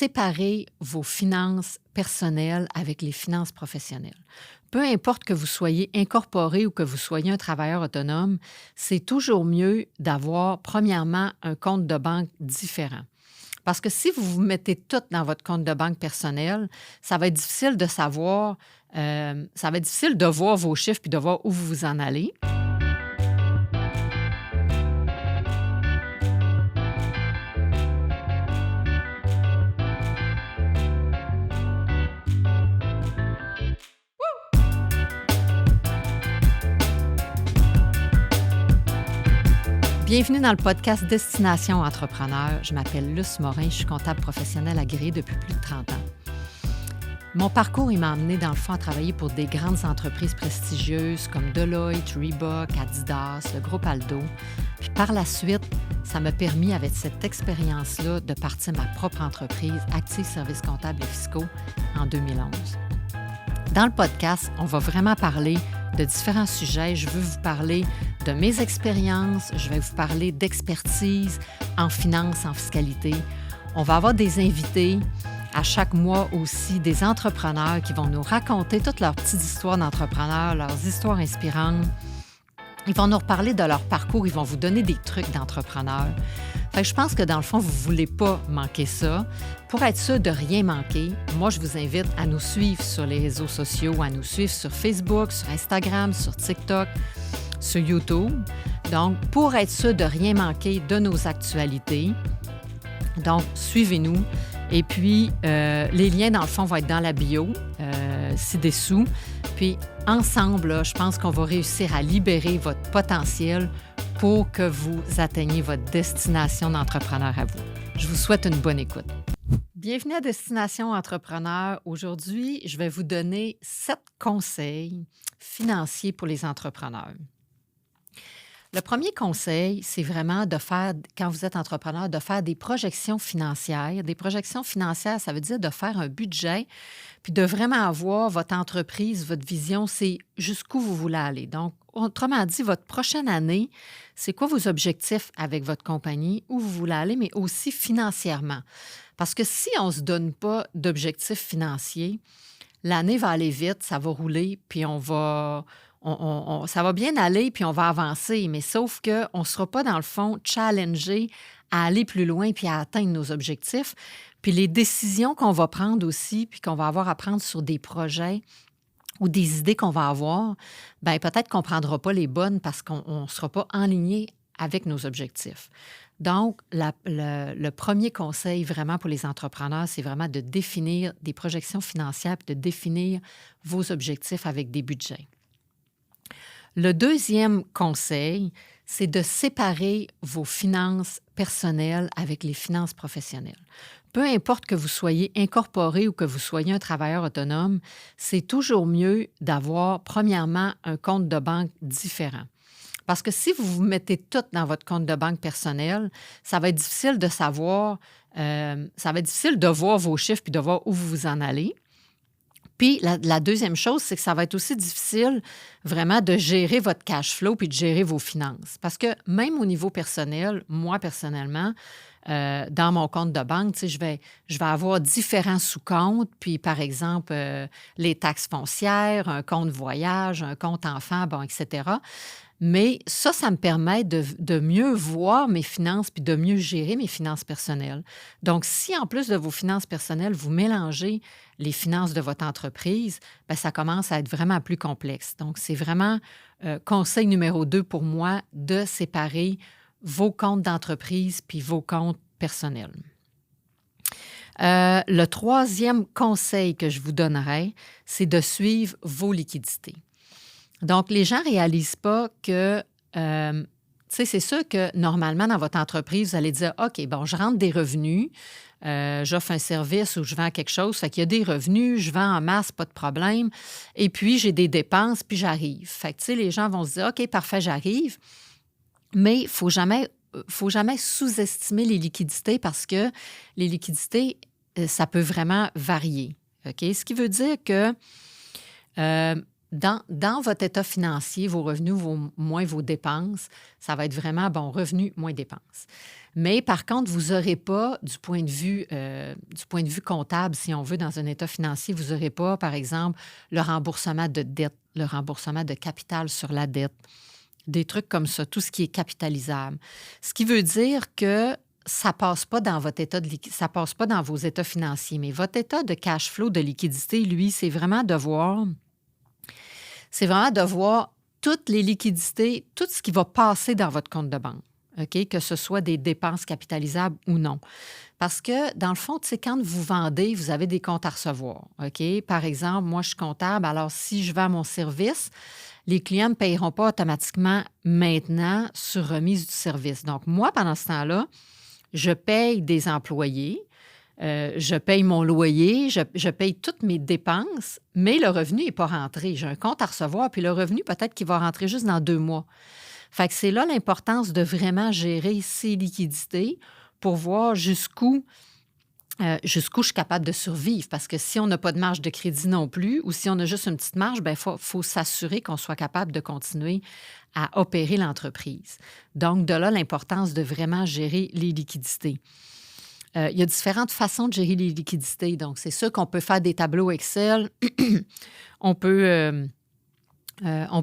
séparer vos finances personnelles avec les finances professionnelles. Peu importe que vous soyez incorporé ou que vous soyez un travailleur autonome, c'est toujours mieux d'avoir, premièrement, un compte de banque différent. Parce que si vous vous mettez tout dans votre compte de banque personnel, ça va être difficile de savoir, ça va être difficile de voir vos chiffres puis de voir où vous en allez. Bienvenue dans le podcast Destination Entrepreneur. Je m'appelle Luce Morin, je suis comptable professionnelle agréée depuis plus de 30 ans. Mon parcours, il m'a amené dans le fond à travailler pour des grandes entreprises prestigieuses comme Deloitte, Reebok, Adidas, le groupe Aldo. Puis par la suite, ça m'a permis, avec cette expérience-là, de partir ma propre entreprise, Active Services comptables et fiscaux, en 2011. Dans le podcast, on va vraiment parler de différents sujets. Je veux vous parler de mes expériences, je vais vous parler d'expertise en finance, en fiscalité. On va avoir des invités à chaque mois aussi, des entrepreneurs qui vont nous raconter toutes leurs petites histoires d'entrepreneurs, leurs histoires inspirantes. Ils vont nous reparler de leur parcours, ils vont vous donner des trucs d'entrepreneurs. Fait que je pense que dans le fond, vous ne voulez pas manquer ça. Pour être sûr de rien manquer, moi, je vous invite à nous suivre sur les réseaux sociaux, à nous suivre sur Facebook, sur Instagram, sur TikTok, sur YouTube. Donc, pour être sûr de rien manquer de nos actualités, donc, suivez-nous. Et puis, les liens, dans le fond, vont être dans la bio, ci-dessous. Puis, ensemble, là, je pense qu'on va réussir à libérer votre potentiel pour que vous atteigniez votre destination d'entrepreneur à vous. Je vous souhaite une bonne écoute. Bienvenue à Destination Entrepreneur. Aujourd'hui, je vais vous donner 7 conseils financiers pour les entrepreneurs. Le premier conseil, c'est vraiment de faire, quand vous êtes entrepreneur, de faire des projections financières. Des projections financières, ça veut dire de faire un budget, puis de vraiment avoir votre entreprise, votre vision, c'est jusqu'où vous voulez aller. Donc, autrement dit, votre prochaine année, c'est quoi vos objectifs avec votre compagnie, où vous voulez aller, mais aussi financièrement. Parce que si on ne se donne pas d'objectifs financiers, l'année va aller vite, ça va rouler, puis ça va bien aller, puis on va avancer, mais sauf qu'on ne sera pas, dans le fond, challengé à aller plus loin puis à atteindre nos objectifs. Puis les décisions qu'on va prendre aussi, puis qu'on va avoir à prendre sur des projets ou des idées qu'on va avoir, bien peut-être qu'on ne prendra pas les bonnes parce qu'on ne sera pas aligné avec nos objectifs. Donc, le premier conseil vraiment pour les entrepreneurs, c'est vraiment de définir des projections financières puis de définir vos objectifs avec des budgets. Le deuxième conseil, c'est de séparer vos finances personnelles avec les finances professionnelles. Peu importe que vous soyez incorporé ou que vous soyez un travailleur autonome, c'est toujours mieux d'avoir, premièrement, un compte de banque différent. Parce que si vous vous mettez tout dans votre compte de banque personnel, ça va être difficile de savoir, ça va être difficile de voir vos chiffres puis de voir où vous en allez. Puis, la deuxième chose, c'est que ça va être aussi difficile vraiment de gérer votre cash flow puis de gérer vos finances. Parce que même au niveau personnel, moi, personnellement, dans mon compte de banque, je vais avoir différents sous-comptes. Puis, par exemple, les taxes foncières, un compte voyage, un compte enfant, bon, etc. Mais ça me permet de mieux voir mes finances puis de mieux gérer mes finances personnelles. Donc, si en plus de vos finances personnelles, vous mélangez les finances de votre entreprise, bien, ça commence à être vraiment plus complexe. Donc, c'est vraiment conseil numéro 2 pour moi de séparer vos comptes d'entreprise puis vos comptes personnels. Le troisième conseil que je vous donnerais, c'est de suivre vos liquidités. Donc, les gens ne réalisent pas que, c'est sûr que normalement, dans votre entreprise, vous allez dire, OK, bon, je rentre des revenus, j'offre un service ou je vends quelque chose, fait qu'il y a des revenus, je vends en masse, pas de problème, et puis j'ai des dépenses, puis j'arrive. Fait que, les gens vont se dire, OK, parfait, j'arrive, mais il ne faut jamais sous-estimer les liquidités parce que les liquidités, ça peut vraiment varier. OK? Ce qui veut dire que dans votre état financier, vos revenus moins vos dépenses, ça va être vraiment, bon, revenus moins dépenses. Mais par contre, vous n'aurez pas, du point de vue comptable, si on veut, dans un état financier, vous n'aurez pas, par exemple, le remboursement de dette, le remboursement de capital sur la dette, des trucs comme ça, tout ce qui est capitalisable. Ce qui veut dire que ça ne passe pas dans votre ça passe pas dans vos états financiers, mais votre état de cash flow, de liquidité, lui, c'est vraiment de voir toutes les liquidités, tout ce qui va passer dans votre compte de banque, OK? Que ce soit des dépenses capitalisables ou non. Parce que, dans le fond, tu sais, quand vous vendez, vous avez des comptes à recevoir, OK? Par exemple, moi, je suis comptable, alors si je vends mon service, les clients ne paieront pas automatiquement maintenant sur remise du service. Donc, moi, pendant ce temps-là, je paye des employés, je paye mon loyer, je paye toutes mes dépenses, mais le revenu n'est pas rentré. J'ai un compte à recevoir, puis le revenu, peut-être qu'il va rentrer juste dans 2 mois. Fait que c'est là l'importance de vraiment gérer ses liquidités pour voir jusqu'où je suis capable de survivre. Parce que si on n'a pas de marge de crédit non plus, ou si on a juste une petite marge, bien, faut s'assurer qu'on soit capable de continuer à opérer l'entreprise. Donc, de là, l'importance de vraiment gérer les liquidités. Il y a différentes façons de gérer les liquidités. Donc, c'est sûr qu'on peut faire des tableaux Excel. On peut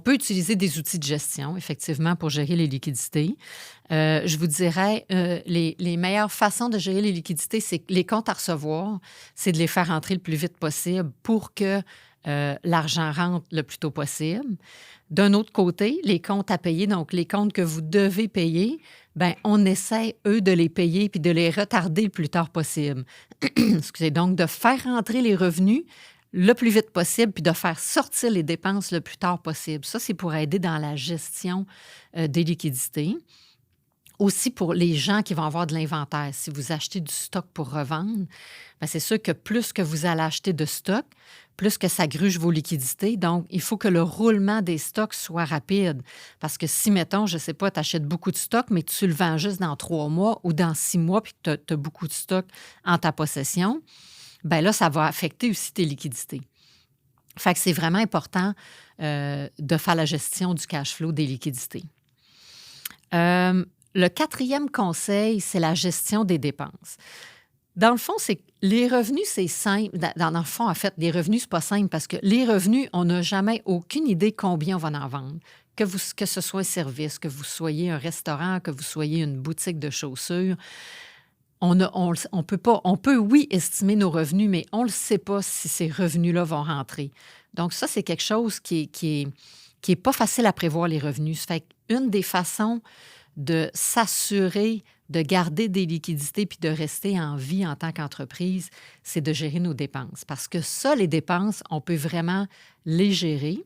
utiliser des outils de gestion, effectivement, pour gérer les liquidités. Je vous dirais, les meilleures façons de gérer les liquidités, c'est que les comptes à recevoir, c'est de les faire rentrer le plus vite possible pour que l'argent rentre le plus tôt possible. D'un autre côté, les comptes à payer, donc les comptes que vous devez payer, bien, on essaie, eux, de les payer puis de les retarder le plus tard possible. Excusez, donc de faire rentrer les revenus le plus vite possible puis de faire sortir les dépenses le plus tard possible. Ça, c'est pour aider dans la gestion des liquidités. Aussi pour les gens qui vont avoir de l'inventaire. Si vous achetez du stock pour revendre, bien, c'est sûr que plus que vous allez acheter de stock, plus que ça gruge vos liquidités. Donc, il faut que le roulement des stocks soit rapide. Parce que si, mettons, je ne sais pas, tu achètes beaucoup de stock, mais tu le vends juste dans 3 mois ou dans 6 mois puis que tu as beaucoup de stock en ta possession, bien là, ça va affecter aussi tes liquidités. Fait que c'est vraiment important de faire la gestion du cash flow des liquidités. Le 4e conseil, c'est la gestion des dépenses. Dans le fond, c'est que les revenus, c'est simple. Dans le fond, en fait, les revenus, c'est pas simple parce que les revenus, on n'a jamais aucune idée combien on va en vendre. Que ce soit un service, que vous soyez un restaurant, que vous soyez une boutique de chaussures, on peut, oui, estimer nos revenus, mais on ne le sait pas si ces revenus-là vont rentrer. Donc, ça, c'est quelque chose qui est pas facile à prévoir, les revenus. Ça fait qu'une des façons de s'assurer de garder des liquidités puis de rester en vie en tant qu'entreprise, c'est de gérer nos dépenses. Parce que ça, les dépenses, on peut vraiment les gérer.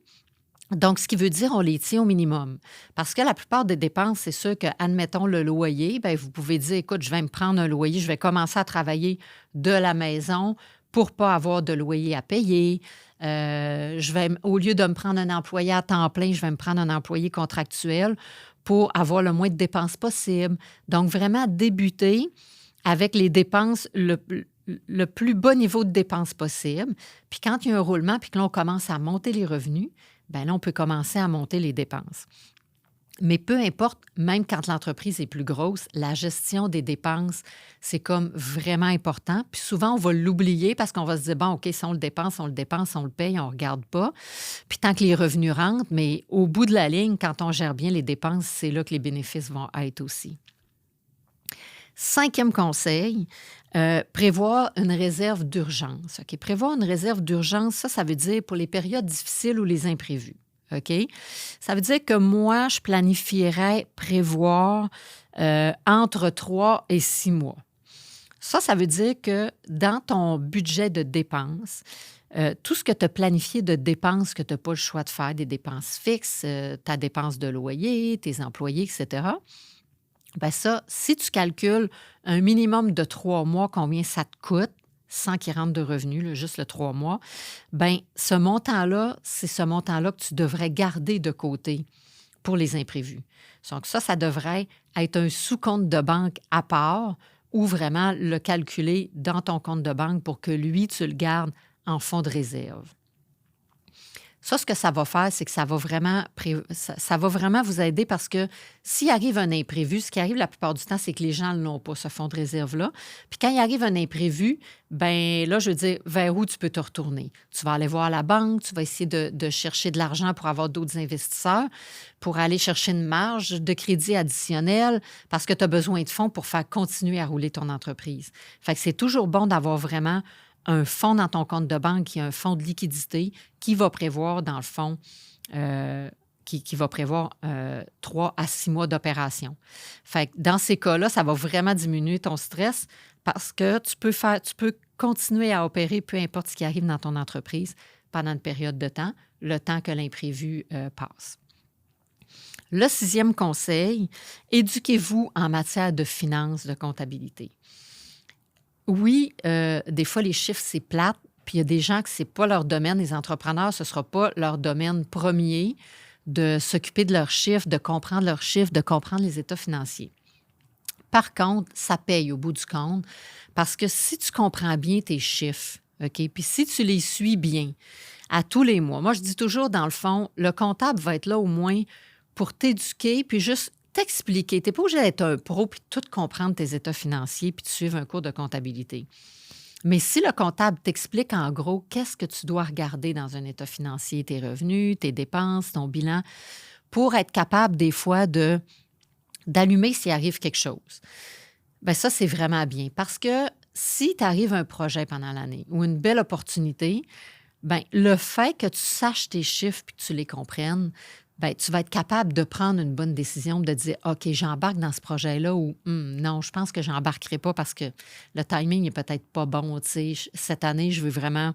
Donc, ce qui veut dire on les tient au minimum. Parce que la plupart des dépenses, c'est sûr que, admettons, le loyer, bien, vous pouvez dire, écoute, je vais me prendre un loyer, je vais commencer à travailler de la maison pour ne pas avoir de loyer à payer. Au lieu de me prendre un employé à temps plein, je vais me prendre un employé contractuel pour avoir le moins de dépenses possible. Donc, vraiment débuter avec les dépenses, le plus bas niveau de dépenses possible. Puis quand il y a un roulement, puis que là, on commence à monter les revenus, bien là, on peut commencer à monter les dépenses. Mais peu importe, même quand l'entreprise est plus grosse, la gestion des dépenses, c'est comme vraiment important. Puis souvent, on va l'oublier parce qu'on va se dire, bon, OK, si on le dépense, on le paye, on ne regarde pas. Puis tant que les revenus rentrent, mais au bout de la ligne, quand on gère bien les dépenses, c'est là que les bénéfices vont être aussi. 5e conseil, prévoir une réserve d'urgence. OK? Prévoir une réserve d'urgence, ça veut dire pour les périodes difficiles ou les imprévus. OK? Ça veut dire que moi, je planifierais prévoir entre 3 et 6 mois. Ça veut dire que dans ton budget de dépenses, tout ce que tu as planifié de dépenses que tu n'as pas le choix de faire, des dépenses fixes, ta dépense de loyer, tes employés, etc., bien ça, si tu calcules un minimum de 3 mois, combien ça te coûte, sans qu'il rentre de revenus, là, juste le 3 mois, bien, ce montant-là, c'est ce montant-là que tu devrais garder de côté pour les imprévus. Donc ça devrait être un sous-compte de banque à part ou vraiment le calculer dans ton compte de banque pour que lui, tu le gardes en fonds de réserve. Ça, ce que ça va faire, c'est que ça va vraiment vous aider parce que s'il arrive un imprévu, ce qui arrive la plupart du temps, c'est que les gens ne l'ont pas, ce fonds de réserve-là. Puis quand il arrive un imprévu, ben là, je veux dire, vers où tu peux te retourner? Tu vas aller voir la banque, tu vas essayer de chercher de l'argent pour avoir d'autres investisseurs, pour aller chercher une marge de crédit additionnelle parce que tu as besoin de fonds pour faire continuer à rouler ton entreprise. Fait que c'est toujours bon d'avoir vraiment un fonds dans ton compte de banque qui est un fonds de liquidité qui va prévoir, dans le fond, qui va prévoir 3 à 6 mois d'opération. Fait que dans ces cas-là, ça va vraiment diminuer ton stress parce que tu peux continuer à opérer peu importe ce qui arrive dans ton entreprise pendant une période de temps, le temps que l'imprévu passe. Le 6e conseil, éduquez-vous en matière de finances, de comptabilité. Oui, des fois, les chiffres, c'est plate, puis il y a des gens que ce n'est pas leur domaine. Les entrepreneurs, ce ne sera pas leur domaine premier de s'occuper de leurs chiffres, de comprendre leurs chiffres, de comprendre les états financiers. Par contre, ça paye au bout du compte parce que si tu comprends bien tes chiffres, OK, puis si tu les suis bien à tous les mois, moi, je dis toujours, dans le fond, le comptable va être là au moins pour t'éduquer, puis juste t'expliquer. Tu n'es pas obligé d'être un pro puis de tout comprendre tes états financiers puis de suivre un cours de comptabilité. Mais si le comptable t'explique en gros qu'est-ce que tu dois regarder dans un état financier, tes revenus, tes dépenses, ton bilan, pour être capable des fois d'allumer s'il arrive quelque chose, bien ça, c'est vraiment bien. Parce que si t'arrive un projet pendant l'année ou une belle opportunité, bien le fait que tu saches tes chiffres puis que tu les comprennes, bien, tu vas être capable de prendre une bonne décision, de dire OK, j'embarque dans ce projet-là ou non, je pense que je n'embarquerai pas parce que le timing n'est peut-être pas bon. Tu sais, cette année, je veux vraiment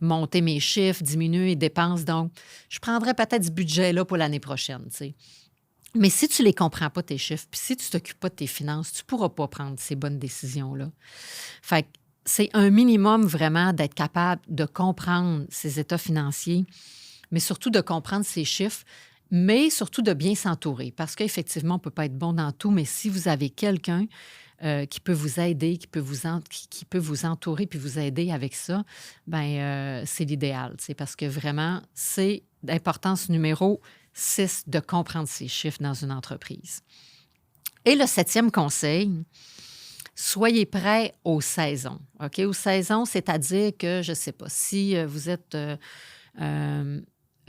monter mes chiffres, diminuer mes dépenses. Donc, je prendrai peut-être ce budget-là pour l'année prochaine. Tu sais. Mais si tu ne les comprends pas, tes chiffres, puis si tu ne t'occupes pas de tes finances, tu ne pourras pas prendre ces bonnes décisions-là. Fait que c'est un minimum vraiment d'être capable de comprendre ses états financiers, mais surtout de comprendre ses chiffres, mais surtout de bien s'entourer. Parce qu'effectivement, on ne peut pas être bon dans tout, mais si vous avez quelqu'un qui peut vous aider, qui peut vous entourer puis vous aider avec ça, bien, c'est l'idéal. Parce que vraiment, c'est l'importance numéro 6 de comprendre ses chiffres dans une entreprise. Et le 7e conseil, soyez prêts aux saisons. OK? Aux saisons, c'est-à-dire que, je ne sais pas, si vous êtes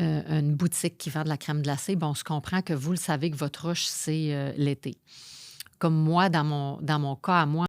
une boutique qui vend de la crème glacée, bon, on se comprend que vous le savez que votre rush, c'est l'été. Comme moi, dans mon cas à moi,